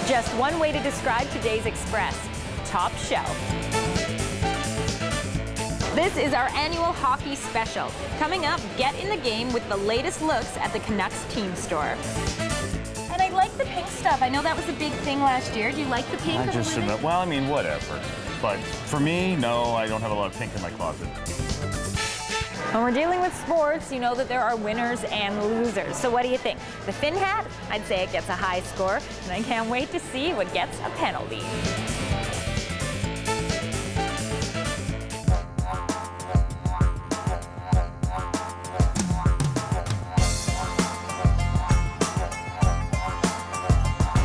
Just one way to describe today's Express: top shelf. This is our annual hockey special. Coming up, get in the game with the latest looks at the Canucks team store. And I like the pink stuff. I know that was a big thing last year. Do you like the pink? Well, I mean, whatever. But for me, no, I don't have a lot of pink in my closet. When we're dealing with sports, you know that there are winners and losers. So what do you think? The Finn hat? I'd say it gets a high score, and I can't wait to see what gets a penalty.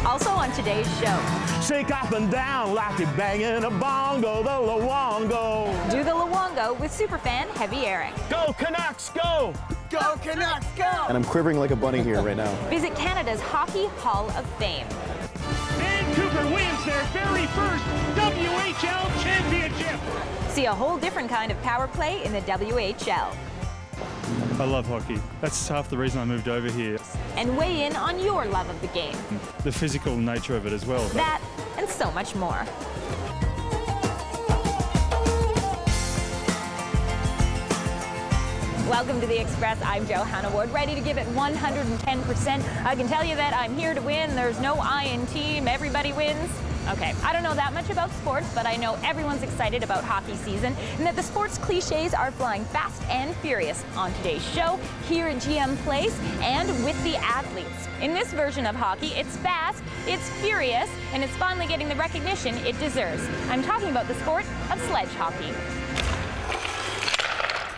Also on today's show, shake up and down like you're banging a bongo, the Luongo. Do the Luongo with superfan Heavy Eric. Go Canucks, go! Go Canucks, go! And I'm quivering like a bunny here right now. Visit Canada's Hockey Hall of Fame. Vancouver wins their very first WHL championship. See a whole different kind of power play in the WHL. I love hockey. That's half the reason I moved over here. And weigh in on your love of the game. The physical nature of it as well. That and so much more. Welcome to the Express. I'm Johanna Ward, ready to give it 110%. I can tell you that I'm here to win. There's no I in team. Everybody wins. Okay, I don't know that much about sports, but I know everyone's excited about hockey season and that the sports cliches are flying fast and furious on today's show, here at GM Place, and with the athletes. In this version of hockey, it's fast, it's furious, and it's finally getting the recognition it deserves. I'm talking about the sport of sledge hockey.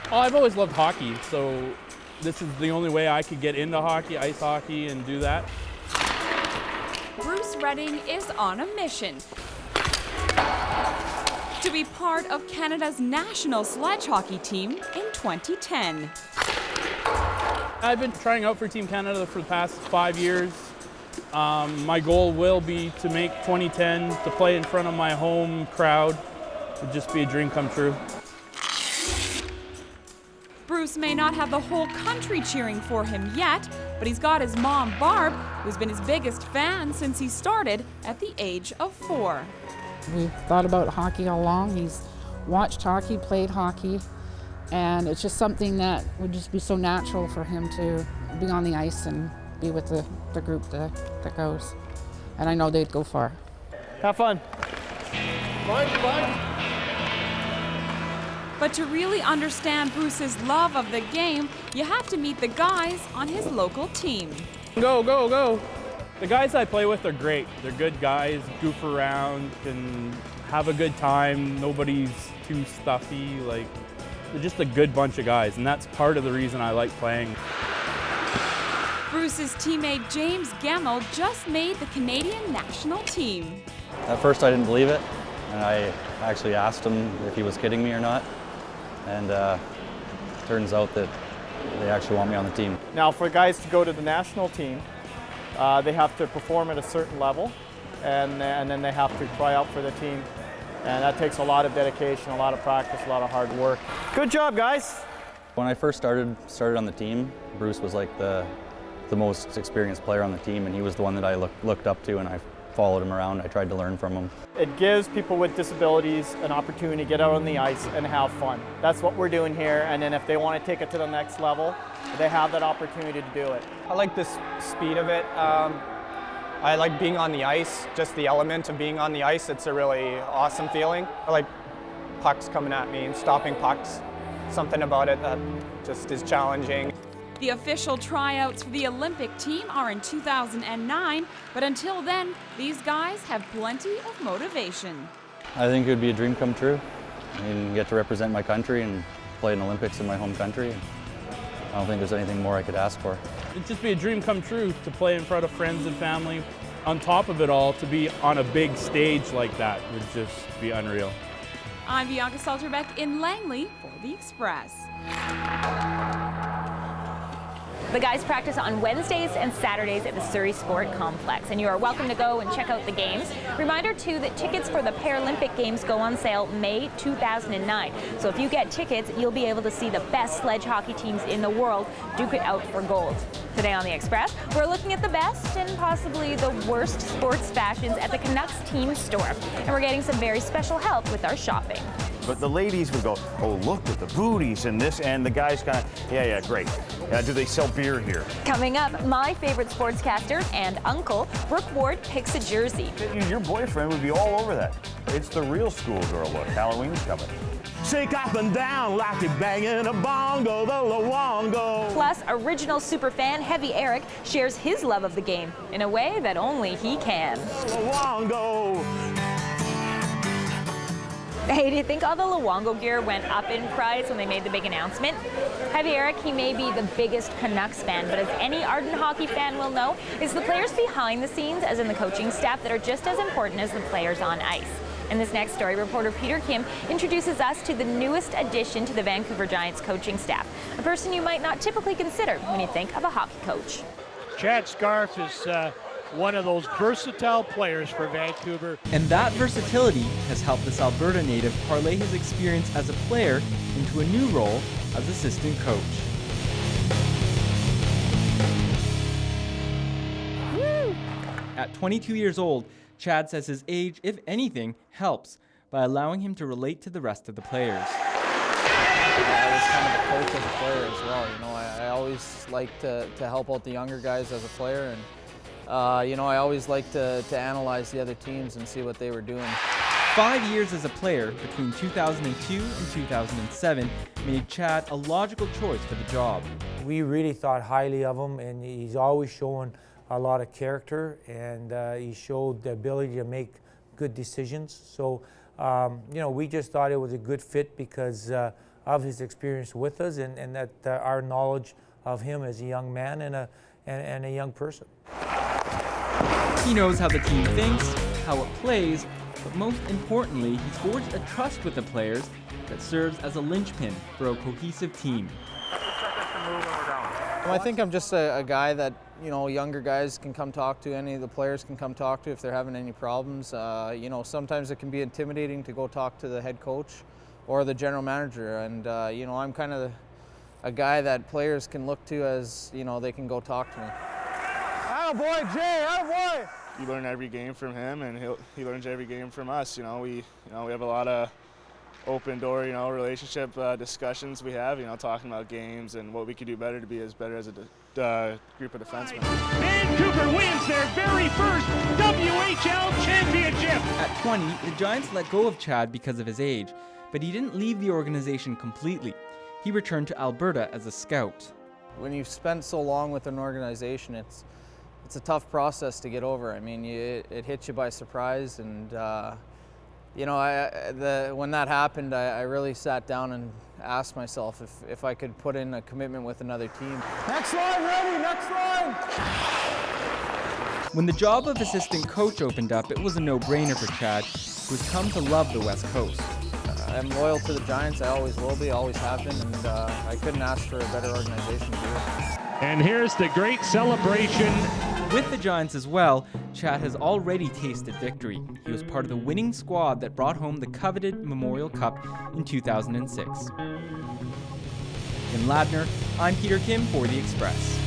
Well, I've always loved hockey, so this is the only way I could get into hockey, ice hockey, and do that. Bruce Redding is on a mission to be part of Canada's national sledge hockey team in 2010. I've been trying out for Team Canada for the past 5 years. My goal will be to make 2010, to play in front of my home crowd. It would just be a dream come true. Bruce may not have the whole country cheering for him yet, but he's got his mom, Barb, who's been his biggest fan since he started at the age of 4. We've thought about hockey all along. He's watched hockey, played hockey, and it's just something that would just be so natural for him to be on the ice and be with the group that goes. And I know they'd go far. Have fun. Fun. But to really understand Bruce's love of the game, you have to meet the guys on his local team. Go, go, go. The guys I play with are great. They're good guys, goof around, and have a good time. Nobody's too stuffy. Like, they're just a good bunch of guys, and that's part of the reason I like playing. Bruce's teammate James Gemmell just made the Canadian national team. At first I didn't believe it, and I actually asked him if he was kidding me or not. And turns out that they actually want me on the team. Now, for guys to go to the national team, they have to perform at a certain level, and then they have to try out for the team. And that takes a lot of dedication, a lot of practice, a lot of hard work. Good job, guys. When I first started on the team, Bruce was like the most experienced player on the team, and he was the one that I looked up to, and I followed him around. I tried to learn from him. It gives people with disabilities an opportunity to get out on the ice and have fun. That's what we're doing here, and then if they want to take it to the next level, they have that opportunity to do it. I like the speed of it. I like being on the ice, just the element of being on the ice. It's a really awesome feeling. I like pucks coming at me and stopping pucks. Something about it that just is challenging. The official tryouts for the Olympic team are in 2009, but until then, these guys have plenty of motivation. I think it would be a dream come true. I mean, get to represent my country and play in Olympics in my home country. I don't think there's anything more I could ask for. It'd just be a dream come true to play in front of friends and family. On top of it all, to be on a big stage like that would just be unreal. I'm Bianca Salterbeck in Langley for The Express. The guys practice on Wednesdays and Saturdays at the Surrey Sport Complex, and you are welcome to go and check out the games. Reminder too that tickets for the Paralympic Games go on sale May 2009. So if you get tickets, you'll be able to see the best sledge hockey teams in the world duke it out for gold. Today on The Express, we're looking at the best and possibly the worst sports fashions at the Canucks team store. And we're getting some very special help with our shopping. But the ladies would go, oh, look at the booties and this, and the guys kind of, yeah, great. Do they sell beer here? Coming up, my favorite sportscaster and uncle, Brooke Ward, picks a jersey. Your boyfriend would be all over that. It's the real schoolgirl look. Halloween's coming. Shake up and down like you're banging a bongo, the Luongo. Plus, original superfan Heavy Eric shares his love of the game in a way that only he can. Luongo. Hey, do you think all the Luongo gear went up in price when they made the big announcement? Heavy Eric, he may be the biggest Canucks fan, but as any ardent hockey fan will know, it's the players behind the scenes, as in the coaching staff, that are just as important as the players on ice. In this next story, reporter Peter Kim introduces us to the newest addition to the Vancouver Giants coaching staff, a person you might not typically consider when you think of a hockey coach. Chad Scarf is one of those versatile players for Vancouver. And that versatility has helped this Alberta native parlay his experience as a player into a new role as assistant coach. Woo! At 22 years old, Chad says his age, if anything, helps by allowing him to relate to the rest of the players. I was kind of a coach as a player as well. You know, I always like to help out the younger guys as a player, and you know, I always like to analyze the other teams and see what they were doing. 5 years as a player between 2002 and 2007 made Chad a logical choice for the job. We really thought highly of him, and he's always shown a lot of character, and he showed the ability to make good decisions. So, you know, we just thought it was a good fit because of his experience with us, and that our knowledge of him as a young man and a young person. He knows how the team thinks, how it plays, but most importantly, he's forged a trust with the players that serves as a linchpin for a cohesive team. I think I'm just a guy that, you know, younger guys can come talk to, any of the players can come talk to if they're having any problems. You know, sometimes it can be intimidating to go talk to the head coach or the general manager, and you know, I'm kind of a guy that players can look to as, you know, they can go talk to me. Attaboy, Jay, attaboy! You learn every game from him, and he learns every game from us. You know, we have a lot of open door, you know, relationship discussions we have, you know, talking about games and what we could do better to be as better as a group of defensemen. Vancouver wins their very first WHL championship. At 20, the Giants let go of Chad because of his age, but he didn't leave the organization completely. He returned to Alberta as a scout. When you've spent so long with an organization, it's a tough process to get over. I mean, it hits you by surprise, and you know, when that happened, I really sat down and asked myself if I could put in a commitment with another team. Next line, ready, next line! When the job of assistant coach opened up, it was a no-brainer for Chad, who has come to love the West Coast. I'm loyal to the Giants, I always will be, always have been, and I couldn't ask for a better organization to do it. And here's the great celebration. With the Giants as well, Chad has already tasted victory. He was part of the winning squad that brought home the coveted Memorial Cup in 2006. In Ladner, I'm Peter Kim for The Express.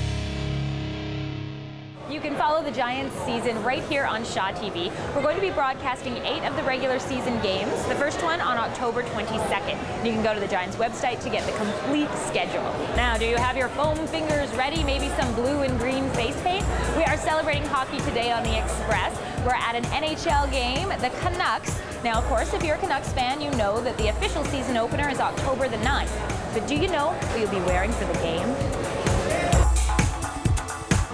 You can follow the Giants season right here on Shaw TV. We're going to be broadcasting 8 of the regular season games, the first one on October 22nd. You can go to the Giants website to get the complete schedule. Now, do you have your foam fingers ready? Maybe some blue and green face paint? We are celebrating hockey today on The Express. We're at an NHL game, the Canucks. Now, of course, if you're a Canucks fan, you know that the official season opener is October the 9th. But do you know what you'll be wearing for the game?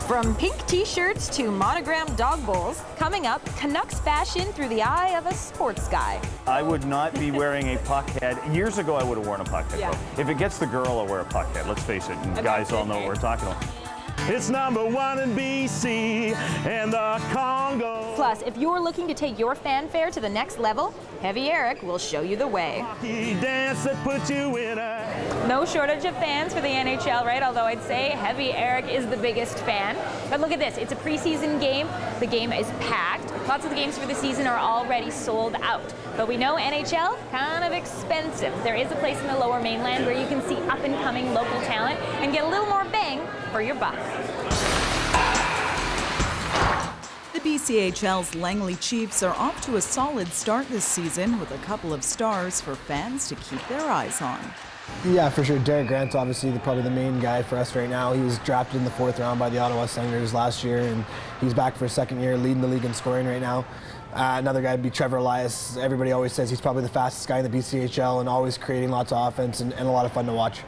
From pink t-shirts to monogrammed dog bowls, coming up, Canucks fashion through the eye of a sports guy. I would not be wearing a puck head. Years ago, I would have worn a puck head. Yeah. If it gets the girl, I'll wear a puck head. Let's face it, and guys all know what we're talking about. It's #1 in BC and the Congo. Plus, if you're looking to take your fanfare to the next level, Heavy Eric will show you the way. Dance that puts you in a... No shortage of fans for the NHL, right? Although I'd say Heavy Eric is the biggest fan. But look at this, it's a preseason game. The game is packed. Lots of the games for the season are already sold out. But we know NHL, kind of expensive. There is a place in the Lower Mainland where you can see up-and-coming local talent and get a little more bang for your buck. The BCHL's Langley Chiefs are off to a solid start this season with a couple of stars for fans to keep their eyes on. Yeah, for sure. Derek Grant's obviously probably the main guy for us right now. He was drafted in the 4th round by the Ottawa Senators last year, and he's back for a second year, leading the league in scoring right now. Another guy would be Trevor Elias. Everybody always says he's probably the fastest guy in the BCHL and always creating lots of offense and a lot of fun to watch.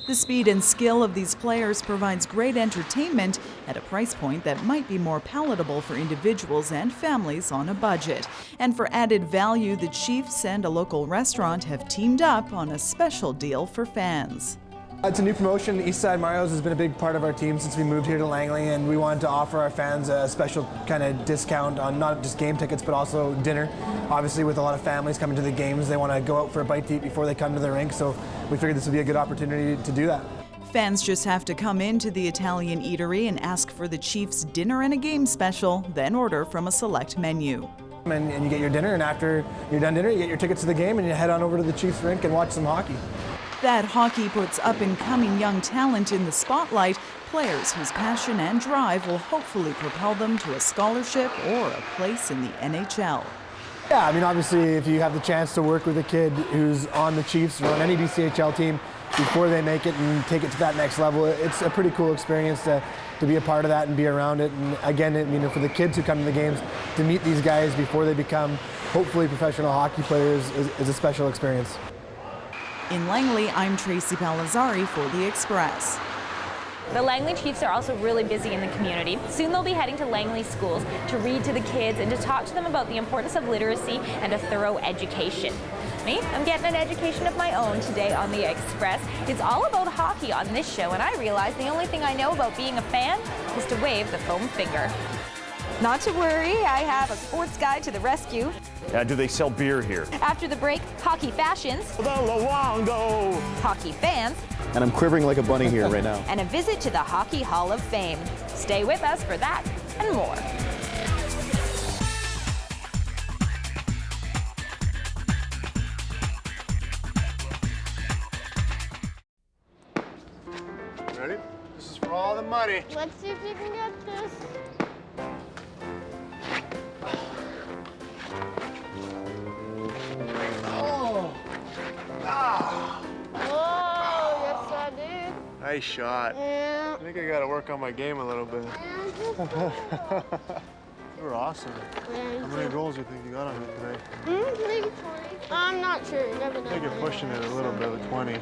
The speed and skill of these players provides great entertainment at a price point that might be more palatable for individuals and families on a budget. And for added value, the Chiefs and a local restaurant have teamed up on a special deal for fans. It's a new promotion. Eastside Mario's has been a big part of our team since we moved here to Langley, and we wanted to offer our fans a special kind of discount on not just game tickets but also dinner. Obviously, with a lot of families coming to the games, they want to go out for a bite to eat before they come to the rink, so we figured this would be a good opportunity to do that. Fans just have to come into the Italian eatery and ask for the Chiefs dinner and a game special, then order from a select menu. And you get your dinner, and after you're done dinner, you get your tickets to the game and you head on over to the Chiefs rink and watch some hockey. That hockey puts up-and-coming young talent in the spotlight, players whose passion and drive will hopefully propel them to a scholarship or a place in the NHL. Yeah, I mean, obviously, if you have the chance to work with a kid who's on the Chiefs or on any BCHL team before they make it and take it to that next level, it's a pretty cool experience to be a part of that and be around it. And again, I mean, for the kids who come to the games, to meet these guys before they become hopefully professional hockey players is a special experience. In Langley, I'm Tracy Palazzari for The Express. The Langley Chiefs are also really busy in the community. Soon they'll be heading to Langley schools to read to the kids and to talk to them about the importance of literacy and a thorough education. Me, I'm getting an education of my own today on The Express. It's all about hockey on this show, and I realize the only thing I know about being a fan is to wave the foam finger. Not to worry, I have a sports guide to the rescue. Do they sell beer here? After the break, hockey fashions, The Luongo. hockey fans, And I'm quivering like a bunny here right now. and a visit to the Hockey Hall of Fame. Stay with us for that and more. Ready? This is for all the money. Let's see if we can get this. Oh! Ah! Oh, yes I did. Nice shot. Yeah. I think I gotta work on my game a little bit. You were awesome. How many goals do you think you got on it today? Maybe 20. I'm not sure. Never I think you're pushing it a little bit with 20.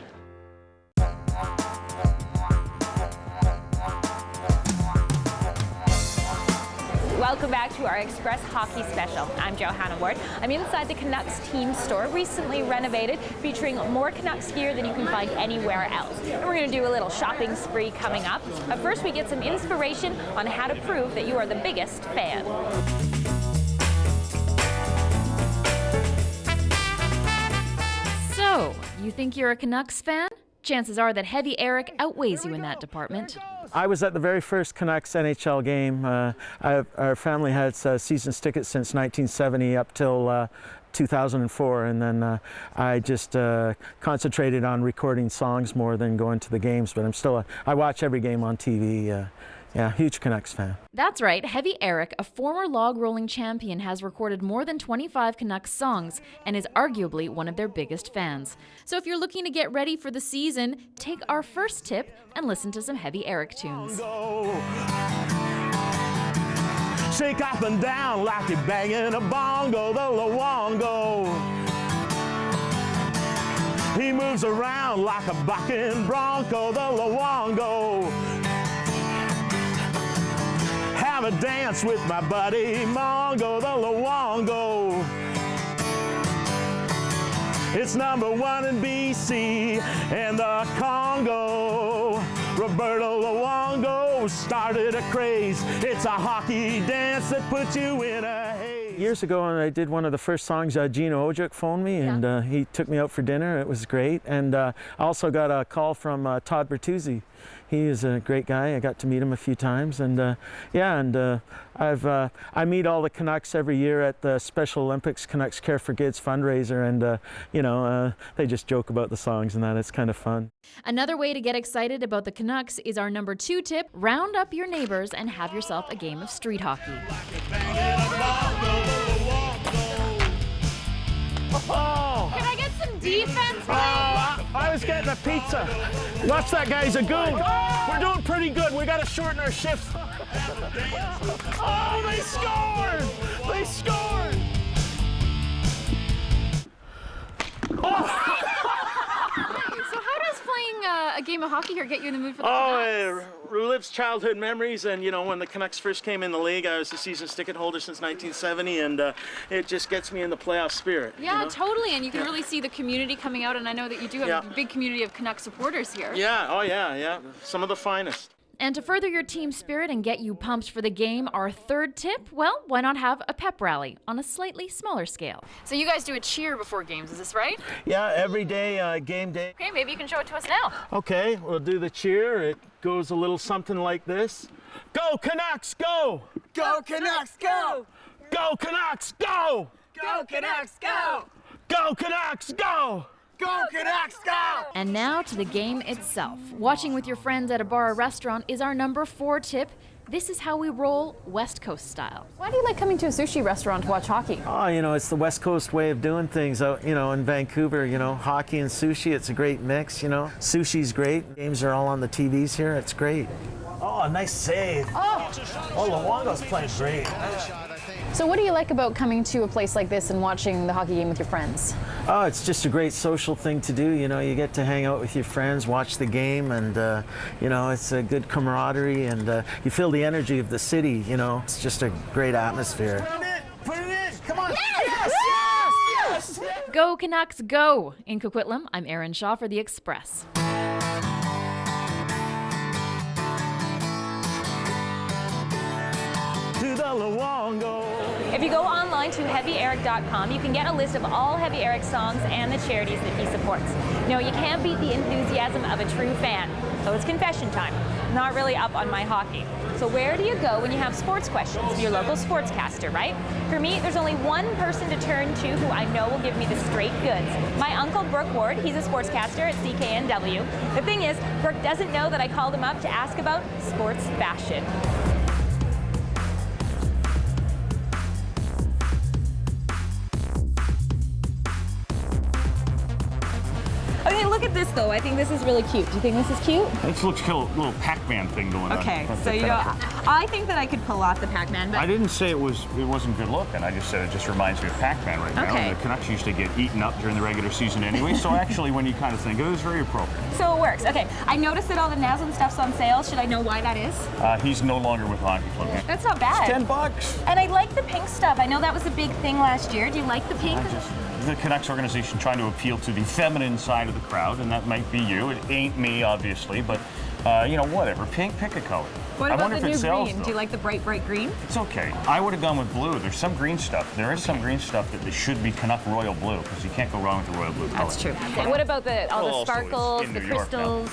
Welcome back to our Express Hockey Special. I'm Johanna Ward. I'm inside the Canucks team store, recently renovated, featuring more Canucks gear than you can find anywhere else. And we're going to do a little shopping spree coming up. But first, we get some inspiration on how to prove that you are the biggest fan. So, you think you're a Canucks fan? Chances are that Heavy Eric outweighs you in that department. I was at the very first Canucks NHL game. Our family had season tickets since 1970 up till 2004, and then I just concentrated on recording songs more than going to the games. But I watch every game on TV. Yeah, huge Canucks fan. That's right, Heavy Eric, a former log rolling champion, has recorded more than 25 Canucks songs and is arguably one of their biggest fans. So if you're looking to get ready for the season, take our first tip and listen to some Heavy Eric tunes. Shake up and down like you're banging a bongo, the Luongo. He moves around like a bucking bronco, the Luongo. Have a dance with my buddy Mongo, the Luongo. It's #1 in BC and the Congo. Roberto Luongo started a craze. It's a hockey dance that puts you in a haze. Years ago, when I did one of the first songs, Gino Ojuk phoned me, and he took me out for dinner. It was great. And I also got a call from Todd Bertuzzi. He is a great guy. I got to meet him a few times, and I meet all the Canucks every year at the Special Olympics Canucks Care for Kids fundraiser, and they just joke about the songs and that. It's kind of fun. Another way to get excited about the Canucks is our number 2 tip: round up your neighbors and have yourself a game of street hockey. Oh. Can I get some defense, please? I was getting a pizza. Watch that, guys. A goon. We're doing pretty good. We got to shorten our shifts. Oh, they scored! They scored! Oh. So how does playing a game of hockey here get you in the mood for the Canucks? It relives childhood memories, and when the Canucks first came in the league, I was a season ticket holder since 1970, and it just gets me in the playoff spirit. Yeah, totally, and you can really see the community coming out, and I know that you do have a big community of Canucks supporters here. Yeah, oh yeah, some of the finest. And to further your team spirit and get you pumped for the game, our 3rd tip, well, why not have a pep rally on a slightly smaller scale? So you guys do a cheer before games, is this right? Yeah, every day, game day. Okay, maybe you can show it to us now. Okay, we'll do the cheer. It goes a little something like this. Go Canucks, go! Go Canucks, go! Go Canucks, go! Go Canucks, go! Go Canucks, go! Go Canucks, go! And now to the game itself. Watching with your friends at a bar or restaurant is our number 4 tip. This is how we roll West Coast style. Why do you like coming to a sushi restaurant to watch hockey? Oh, it's the West Coast way of doing things out, in Vancouver, hockey and sushi, it's a great mix, Sushi's great. Games are all on the TVs here. It's great. Oh, nice save. Oh, Luongo's playing great. So what do you like about coming to a place like this and watching the hockey game with your friends? Oh, it's just a great social thing to do. You get to hang out with your friends, watch the game, and, it's a good camaraderie, and you feel the energy of the city, It's just a great atmosphere. Put it in! Come on! Yes! Go Canucks, go! In Coquitlam, I'm Erin Shaw for The Express. To the Luongo. If you go online to HeavyEric.com, you can get a list of all Heavy Eric songs and the charities that he supports. You can't beat the enthusiasm of a true fan. So it's confession time. Not really up on my hockey. So where do you go when you have sports questions? Your local sportscaster, right? For me, there's only one person to turn to who I know will give me the straight goods. My uncle, Brooke Ward, he's a sportscaster at CKNW. The thing is, Brooke doesn't know that I called him up to ask about sports fashion. Okay, look at this though. I think this is really cute. Do you think this is cute? This looks like a little Pac-Man thing going on. Okay, so I think that I could pull off the Pac-Man, but I didn't say it wasn't good looking. I just said it just reminds me of Pac-Man right now. Okay. The Canucks used to get eaten up during the regular season anyway, so actually when you kind of think of it, it's very appropriate. So it works. Okay, I noticed that all the Naslin stuff's on sale. Should I know why that is? He's no longer with Hockey Club. That's not bad. It's $10. And I like the pink stuff. I know that was a big thing last year. Do you like the pink? The Canucks organization trying to appeal to the feminine side of the crowd, and that might be you. It ain't me, obviously, but whatever. Pink, pick a color. What about I wonder the if new it sells, green? though. Do you like the bright green? It's okay. I would have gone with blue. There's some green stuff. There is some green stuff that should be Canuck Royal Blue, because you can't go wrong with the Royal Blue color. That's true. And what about all the sparkles, the crystals,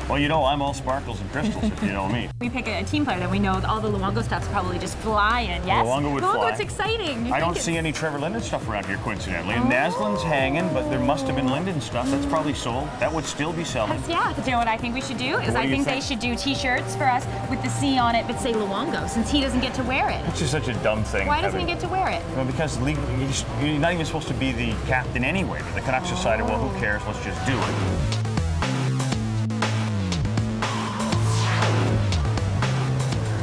Well, I'm all sparkles and crystals, if you know me. We pick a team player that we know all the Luongo stuff's probably just flying, yes? Luongo would fly. It's exciting. I don't see any Trevor Linden stuff around here, coincidentally. And Naslin's hanging, but there must have been Linden stuff. That's probably sold. That would still be selling. Yeah, but you know what I think we should do? I think they should do T-shirts for us with the C on it, but say Luongo, since he doesn't get to wear it. It's just such a dumb thing. Why doesn't he get to wear it? Well, because legally, you're not even supposed to be the captain anyway. The Canucks decided, well, who cares? Let's just do it.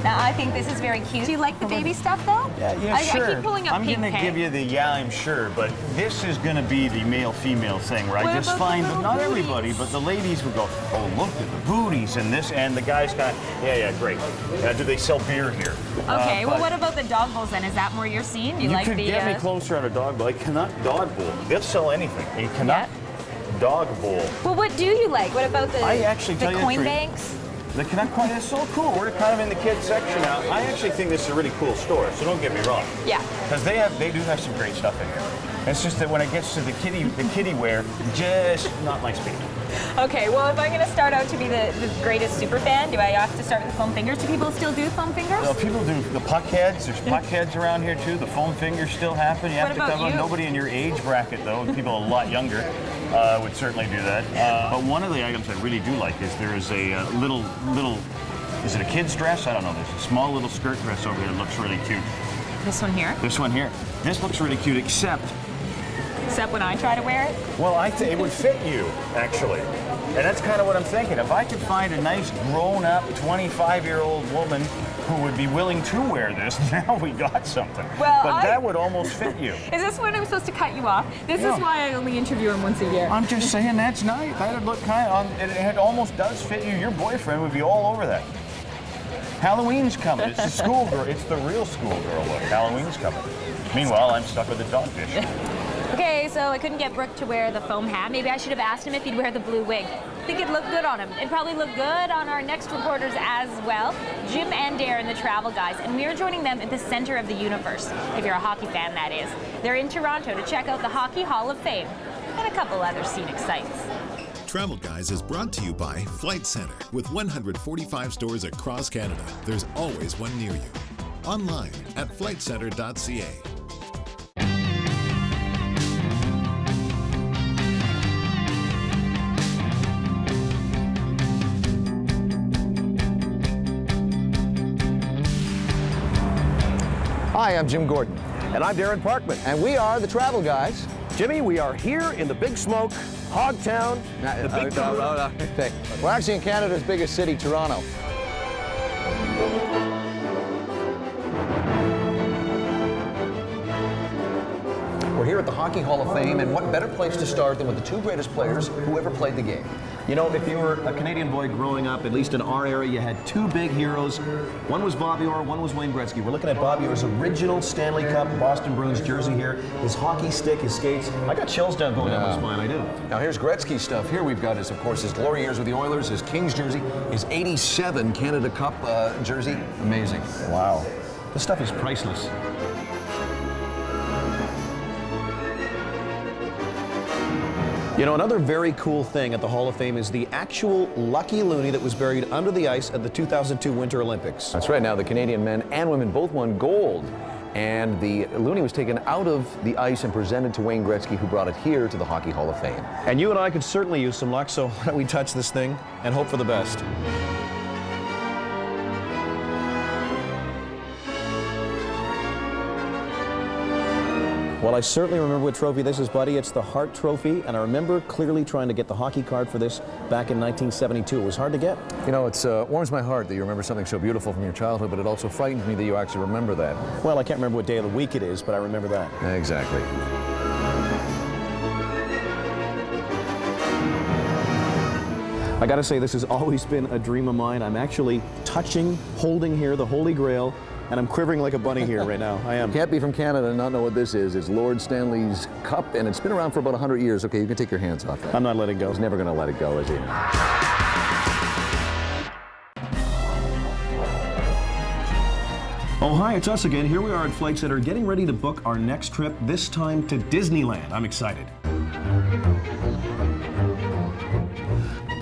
Now, I think this is very cute. Do you like the baby stuff, though? Yeah, sure. I keep pulling up I'm pink. going to give you the I'm sure, but this is going to be the male-female thing where I just find that not everybody, but the ladies would go, oh, look at the booties and this, and the guys kind of, yeah, great. Do they sell beer here? Okay, well, what about the dog bowls then? Is that more your scene? Do you like could the? Get me closer on a dog bowl. A Canuck dog bowl. They'll sell anything. A Canuck dog bowl. Well, what do you like? What about the coin truth, banks? The Canuck coin is so cool. We're kind of in the kids section now. I actually think this is a really cool store, so don't get me wrong. Yeah. Because they do have some great stuff in here. It's just that when it gets to the kiddie wear, just not my speed. Okay, well, if I'm going to start out to be the greatest super fan, do I have to start with the foam fingers? Do people still do foam fingers? Well, people do the puck heads. There's puck heads around here too. The foam fingers still happen. You have What to about cover you? nobody in your age bracket though. People a lot younger would certainly do that. But one of the items I really do like is there is a little. Is it a kid's dress? I don't know. There's a small little skirt dress over here that looks really cute. This one here? This one here. This looks really cute, except when I try to wear it? Well, I think it would fit you, actually. And that's kind of what I'm thinking. If I could find a nice grown-up 25-year-old woman who would be willing to wear this, now we got something. Well, but that would almost fit you. Is this when I'm supposed to cut you off? This Yeah. is why I only interview him once a year. I'm just saying that's nice. That would look kind of, it almost does fit you. Your boyfriend would be all over that. Halloween's coming. It's the schoolgirl. It's the real schoolgirl look. Halloween's coming. Meanwhile, I'm stuck with the dogfish. Okay, so I couldn't get Brooke to wear the foam hat. Maybe I should have asked him if he'd wear the blue wig. I think it'd look good on him. It'd probably look good on our next reporters as well, Jim and Darren, the travel guys, and we're joining them at the center of the universe, if you're a hockey fan, that is. They're in Toronto to check out the Hockey Hall of Fame and a couple other scenic sights. Travel Guys is brought to you by Flight Centre. With 145 stores across Canada, there's always one near you. Online at flightcentre.ca. Hi, I'm Jim Gordon. And I'm Darren Parkman. And we are the Travel Guys. Jimmy, we are here in the Big Smoke, Hogtown, the Big Okay. We're actually in Canada's biggest city, Toronto. We're here at the Hockey Hall of Fame, and what better place to start than with the two greatest players who ever played the game. You know, if you were a Canadian boy growing up, at least in our area, you had two big heroes. One was Bobby Orr, one was Wayne Gretzky. We're looking at Bobby Orr's original Stanley Cup Boston Bruins jersey here. His hockey stick, his skates. I got chills down going down my spine, I do. Now here's Gretzky's stuff. Here we've got his, of course, his glory years with the Oilers, his Kings jersey, his '87 Canada Cup jersey. Amazing. Wow. This stuff is priceless. You know, another very cool thing at the Hall of Fame is the actual Lucky Looney that was buried under the ice at the 2002 Winter Olympics. That's right. Now, the Canadian men and women both won gold. And the Looney was taken out of the ice and presented to Wayne Gretzky, who brought it here to the Hockey Hall of Fame. And you and I could certainly use some luck, so why don't we touch this thing and hope for the best. Well, I certainly remember what trophy this is, buddy. It's the Hart Trophy, and I remember clearly trying to get the hockey card for this back in 1972. It was hard to get. You know, it warms my heart that you remember something so beautiful from your childhood, but it also frightens me that you actually remember that. Well, I can't remember what day of the week it is, but I remember that. Exactly. I gotta say, this has always been a dream of mine. I'm actually holding here the Holy Grail, and I'm quivering like a bunny here right now. I am. You can't be from Canada and not know what this is. It's Lord Stanley's Cup, and it's been around for about 100 years. Okay, you can take your hands off that. I'm not letting go. He's never going to let it go, is he? Oh, hi, it's us again. Here we are at Flight Centre, getting ready to book our next trip, this time to Disneyland. I'm excited.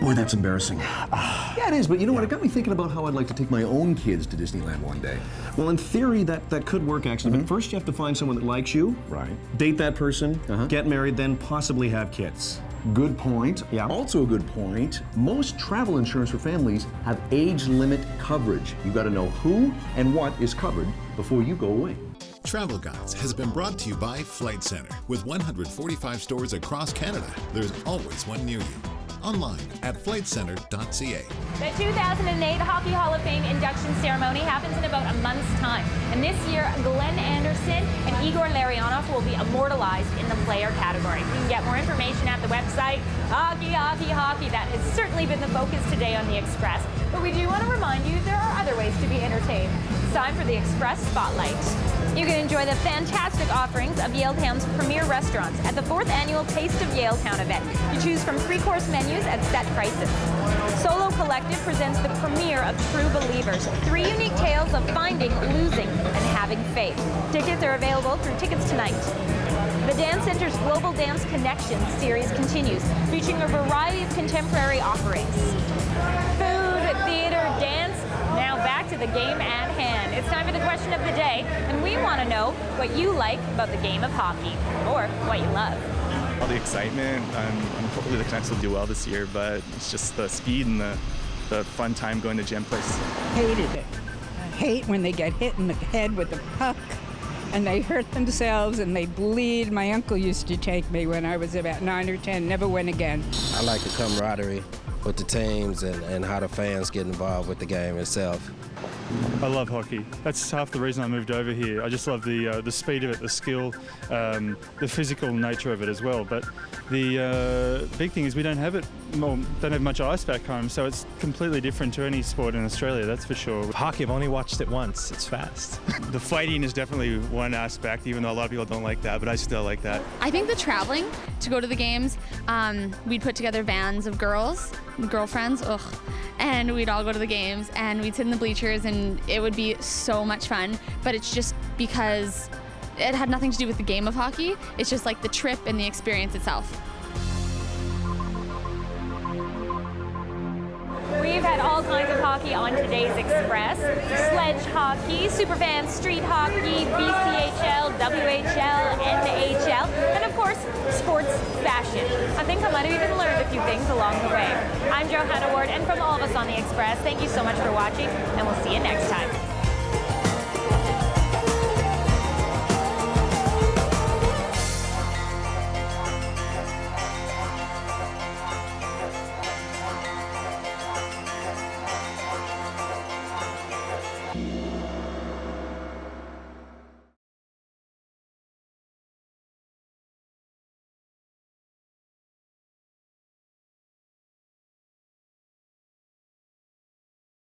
Boy, that's embarrassing. Yeah, it is, but you know what? It got me thinking about how I'd like to take my own kids to Disneyland one day. Well, in theory, that could work, actually. But first, you have to find someone that likes you. Right. Date that person, get married, then possibly have kids. Good point. Yeah. Also a good point. Most travel insurance for families have age limit coverage. You've got to know who and what is covered before you go away. Travel Guides has been brought to you by Flight Centre. With 145 stores across Canada, there's always one near you. Online at flightcentre.ca. The 2008 Hockey Hall of Fame induction ceremony happens in about a month's time. And this year, Glenn Anderson and Igor Larionov will be immortalized in the player category. You can get more information at the website. Hockey, hockey, hockey. That has certainly been the focus today on the Express. But we do want to remind you there are other ways to be entertained. It's time for the Express Spotlight. You can enjoy the fantastic offerings of Yaletown's premier restaurants at the 4th annual Taste of Yaletown event. You choose from 3-course menus at set prices. Solo Collective presents the premiere of True Believers, 3 unique tales of finding, losing, and having faith. Tickets are available through Tickets Tonight. The Dance Center's Global Dance Connections series continues, featuring a variety of contemporary offerings. Food, theater, dance, now back to the game at hand. It's time for the question of the day, and we want to know what you like about the game of hockey, or what you love. All the excitement, and hopefully the Canucks will do well this year, but it's just the speed and the fun time going to Gem Place. Hated it. I hate when they get hit in the head with a puck and they hurt themselves and they bleed. My uncle used to take me when I was about 9 or 10, never went again. I like the camaraderie with the teams and how the fans get involved with the game itself. I love hockey. That's half the reason I moved over here. I just love the speed of it, the skill, the physical nature of it as well. But the big thing is we don't have it, don't have much ice back home, so it's completely different to any sport in Australia, that's for sure. Hockey, I've only watched it once. It's fast. The fighting is definitely one aspect, even though a lot of people don't like that, but I still like that. I think the traveling to go to the games, we'd put together vans of girls, girlfriends, and we'd all go to the games and we'd sit in the bleachers and it would be so much fun, but it's just because it had nothing to do with the game of hockey. It's just like the trip and the experience itself. We've had all kinds of hockey on today's Express. Sledge hockey, Superfan street hockey, BCHL, WHL, NHL, and of course, sports fashion. I think I might have even learned a few things along the way. I'm Johanna Ward, and from all of us on the Express, thank you so much for watching, and we'll see you next time.